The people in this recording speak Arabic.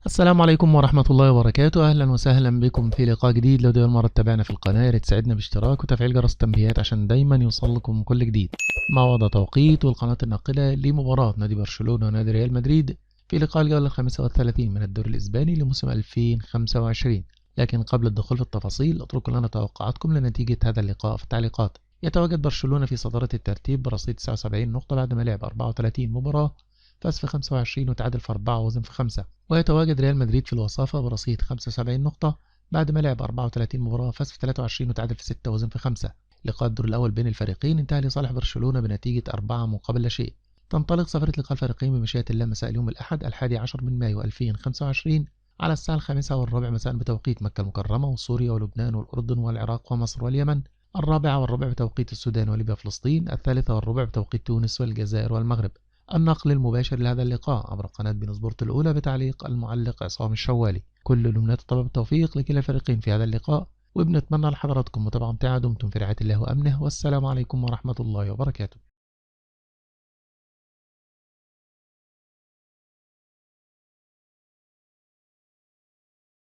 السلام عليكم ورحمة الله وبركاته. أهلا وسهلا بكم في لقاء جديد. لو دي أول مرة تتابعنا في القناة ياريت تساعدنا باشتراك وتفعيل جرس التنبيهات عشان دايما يوصلكم كل جديد. مع وضع توقيت والقناة الناقلة لمباراة نادي برشلونة ونادي ريال مدريد في لقاء الجولة الخامسة والثلاثين من الدوري الإسباني لموسم 2025. لكن قبل الدخول في التفاصيل اتركوا لنا توقعاتكم لنتيجة هذا اللقاء في التعليقات. يتواجد برشلونة في صدارة الترتيب برصيد 79 نقطة بعد ما لعب 34 مباراة، فاز في 25 وتعادل في 4 وهزم في 5. ويتواجد ريال مدريد في الوصافة برصيد 75 نقطة بعد ما لعب 34 مباراة، فاز في 23 وتعادل في 6 وهزم في 5. لقاء الدور الأول بين الفريقين انتهى لصالح برشلونة بنتيجة 4 مقابل لا شيء. تنطلق صفرة لقاء الفريقين بمشيئة الله مساء اليوم الأحد 11 من مايو 2025 على الساعة 5:15 مساء بتوقيت مكة المكرمة وسوريا ولبنان والأردن والعراق ومصر واليمن، 4:15 بتوقيت السودان وليبيا وفلسطين، 3:15 بتوقيت تونس والجزائر والمغرب. النقل المباشر لهذا اللقاء عبر قناة بين سبورت الأولى بتعليق المعلق عصام الشوالي. كل الأمنيات الطيبة بالتوفيق لكلا الفريقين في هذا اللقاء، وبنتمنى لحضراتكم متابعة ممتعة. دمتم في رعاية الله وأمنه، والسلام عليكم ورحمة الله وبركاته.